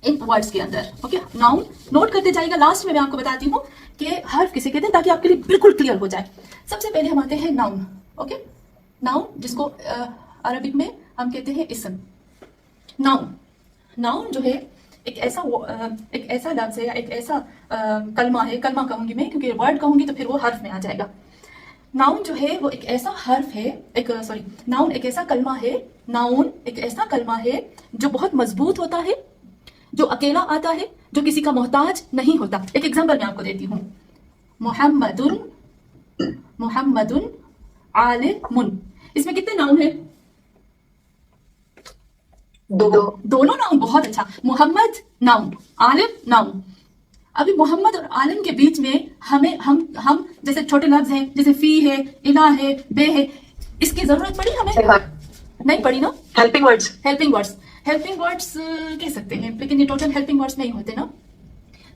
इन words के अंदर। Okay, noun note करते जाइएगा, लास्ट में मैं आपको बताती हूँ कि हर्फ किसे कहते हैं ताकि आपके लिए बिल्कुल क्लियर हो जाए। सबसे पहले हम आते हैं नाउन। ओके, नाउन जिसको अरबिक में हम कहते हैं इसम। नाउन, नाउन जो है एक ऐसा लफ्ज है या एक ऐसा कलमा है, कलमा कहूंगी मैं क्योंकि वर्ड कहूंगी तो फिर वो हर्फ में आ जाएगा। नाउन जो है वो एक ऐसा हर्फ है, नाउन एक ऐसा कलमा है, नाउन एक ऐसा कलमा है जो बहुत मजबूत होता है, जो अकेला आता है, जो किसी का मोहताज नहीं होता। एक एग्जांपल मैं आपको देती हूँ, मुहम्मदुन, मुहम्मदुन आलिमुन, इसमें कितने नाउन है? दोनों नाउन। बहुत अच्छा, मोहम्मद नाउन, आलिम नाउन। अभी मोहम्मद और आलिम के बीच में हम जैसे छोटे लफ्ज हैं, जैसे फी है, इला है, बे है, इसकी जरूरत पड़ी हमें? नहीं पड़ी ना। Helping words, helping words, helping words कह सकते हैं, लेकिन ये टोटल हेल्पिंग वर्ड्स नहीं होते ना।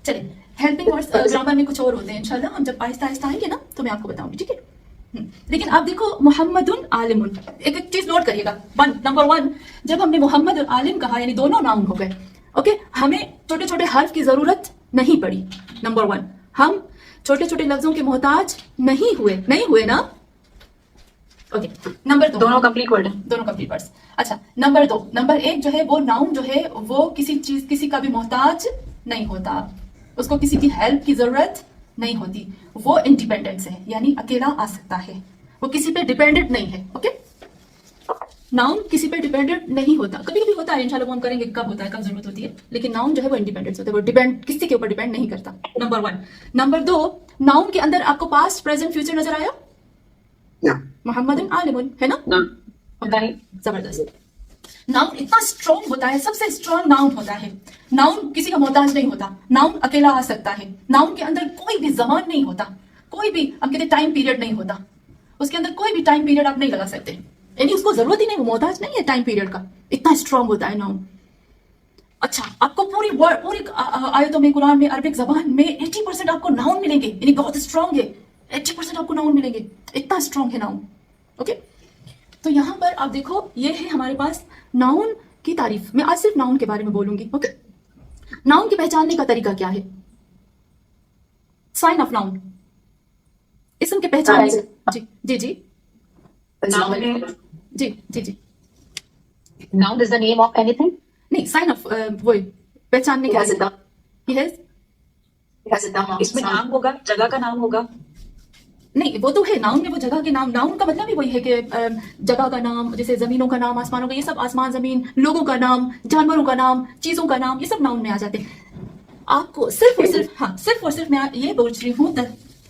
चलिए, हेल्पिंग वर्ड्स ग्रामर में कुछ और होते हैं, इंशाल्लाह हम जब आहिस्ता आहिस्ता आएंगे ना तो मैं आपको बताऊंगी, ठीक है। लेकिन आप देखो मोहम्मदुन आलिमुन, एक एक चीज नोट करिएगा। नंबर वन, जब हमने मोहम्मद और आलिम कहा यानी दोनों नाउन हो गए। ओके, हमें छोटे छोटे हर्फ की जरूरत नहीं पड़ी। नंबर वन, हम छोटे छोटे लफ्जों के मोहताज नहीं हुए ना। ओके, नंबर दो, दोनों कंप्लीट वर्ड, दोनों कंप्लीट वर्ड्स। अच्छा, नंबर दो, नंबर एक जो है वो नाउन जो है वो किसी का भी मोहताज नहीं होता, उसको किसी की हेल्प की जरूरत नहीं होती, वो इंडिपेंडेंस है यानी अकेला आ सकता है, वो किसी पे डिपेंडेंट नहीं है। ओके, नाउन किसी पे डिपेंडेंट नहीं होता, कभी कभी होता है, इंशाल्लाह वो हम करेंगे कब होता है, कब जरूरत होती है, लेकिन नाउन जो है वो इंडिपेंडेंस होता है, वो डिपेंड किसी के ऊपर डिपेंड नहीं करता। Number one. नंबर दो, नाउन के अंदर आपको पास्ट प्रेजेंट फ्यूचर नजर आया? मोहम्मद आलिमुन है ना? जबरदस्त। नाउन इतना स्ट्रॉन्ग होता है, सबसे स्ट्रॉन्ग नाउन होता है। नाउन किसी का मोहताज नहीं होता, नाउन अकेला आ सकता है, नाउन के अंदर कोई भी जमान नहीं होता, कोई भी हम कहते टाइम पीरियड नहीं होता, उसके अंदर कोई भी टाइम पीरियड आप नहीं लगा सकते, यानी उसको जरूरत ही नहीं, वो मोहताज नहीं है टाइम पीरियड का, इतना स्ट्रॉन्ग होता है नाउन। अच्छा, आपको पूरी आयतों में कुरान में अरबिक जबान में 80% आपको नाउन मिलेंगे, यानी बहुत स्ट्रॉन्ग है, 80% आपको नाउन मिलेंगे, इतना स्ट्रॉन्ग है नाउन। ओके, तो यहां पर आप देखो ये है हमारे पास नाउन की तारीफ। मैं आज सिर्फ नाउन के बारे में बोलूंगी। ओके, नाउन के पहचानने का तरीका क्या है? साइन ऑफ नाउन, इसम के पहचान। जी जी जी जी जी जी। Noun is the name of anything? नहीं, साइन ऑफ वो पहचानने का। इसमें नाम होगा, जगह का नाम होगा? नहीं, वो तो है, नाउन में वो जगह के नाम, नाउन का मतलब ही वही है कि जगह का नाम, जैसे जमीनों का नाम, आसमानों का, ये सब आसमान जमीन, लोगों का नाम, जानवरों का नाम, चीजों का नाम, ये सब नाउन में आ जाते हैं। आपको सिर्फ और सिर्फ मैं ये बोल रही हूँ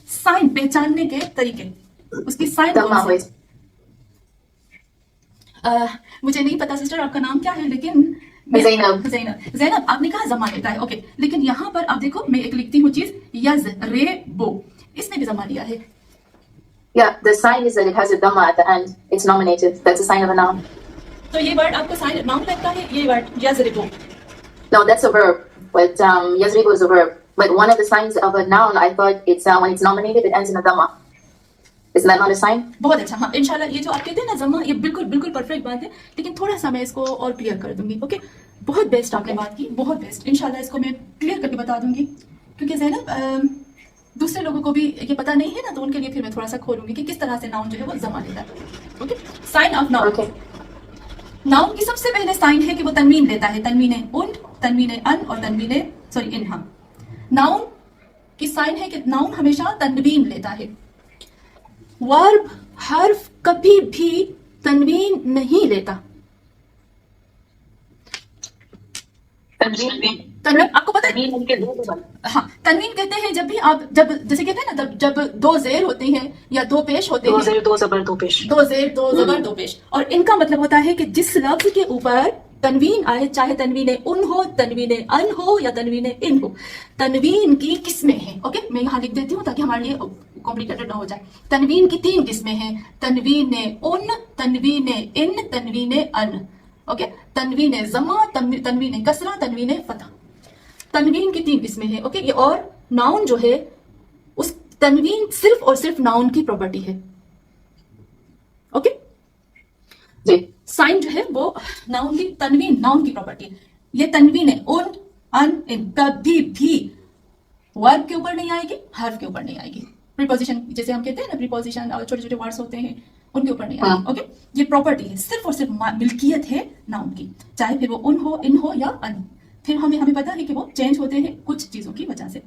साइन, पहचानने के तरीके, उसकी साइन कौन से? मुझे नहीं पता सिस्टर आपका नाम क्या है, लेकिन ज़ैनब आपने कहा जमा लेता है। ओके, लेकिन यहाँ पर आप देखो मैं एक लिखती हूँ चीज, यज रे बो, इसने भी जमा लिया है। Yeah, the sign is that it has a dhamma at the end. It's nominative. That's a sign of a noun. तो ये वर्ड आपको साइन नाउन लगता है, ये word यजरिबु? No, that's a verb. But yazribu is a verb. But one of the signs of a noun, I thought it's when it's nominative, it ends in a dhamma. Isn't that not a sign? बहुत अच्छा। हाँ, इंशाल्लाह ये जो आप कहते हैं ना जमा, ये बिल्कुल परफेक्ट बात है, लेकिन थोड़ा सा मैं इसको और क्लियर कर दूंगी। ओके, बहुत बेस्ट आपने बात की, बहुत बेस्ट। इंशाल्लाह इसको मैं क्लियर करके बता दूंगी, क्योंकि ज़ैनब दूसरे लोगों को भी ये पता नहीं है ना, तो उनके लिए फिर मैं थोड़ा सा खोलूंगी कि किस तरह से नाउन जो है वो जमा लेता है। Okay, sign of noun. Noun की सबसे पहले साइन है कि वो तनवीन लेता है, तनवीन उन, तनवीन अन और तनवीन इन। हाँ, नाउन की साइन है कि नाउन हमेशा तनवीन लेता है। वर्ब हर्फ कभी भी तनवीन नहीं लेता। तनवीन आपको पता है? हाँ, तनवीन कहते हैं जब भी आप जैसे कहते हैं ना, जब दो जेर होते हैं या दो पेश होते हैं, दो जेर दो जबर दो पेश, दो जेर दो जबर दो पेश, और इनका मतलब होता है कि जिस लफ्ज के ऊपर तनवीन आए, चाहे तनवीन उन हो, तनवीन अन हो या तनवीन इन हो, तनवीन की किस्में हैं। ओके, मैं यहाँ लिख देती हूँ ताकि हमारे लिए कॉम्प्लिकेटेड ना हो जाए। तनवीन की 3 किस्में हैं, तनवीन उन, तनवीन इन, तनवीन अन। ओके, तनवीन जमा, तनवीन कसरा, तनवीन फतह, तनवीन की 3 किस्में हैं। ओके, ये और नाउन जो है उस तनवीन सिर्फ और सिर्फ नाउन की प्रॉपर्टी है। ओके जी, साइन जो है वो नाउन की, तनवीन नाउन की प्रॉपर्टी है। ये तनवीन है उन, ان इन कभी भी वर्ब के ऊपर नहीं आएगी, हर्फ के ऊपर नहीं आएगी. प्रीपोजिशन जैसे हम कहते हैं ना, प्रीपोजिशन और छोटे छोटे वर्ड्स होते हैं उनके ऊपर नहीं आएगी. ओके, ये प्रॉपर्टी है, सिर्फ और सिर्फ मिल्कियत है नाउन की, चाहे फिर वो उन हो, इन हो या अन. फिर हमें पता है कि वो चेंज होते हैं कुछ चीजों की वजह से.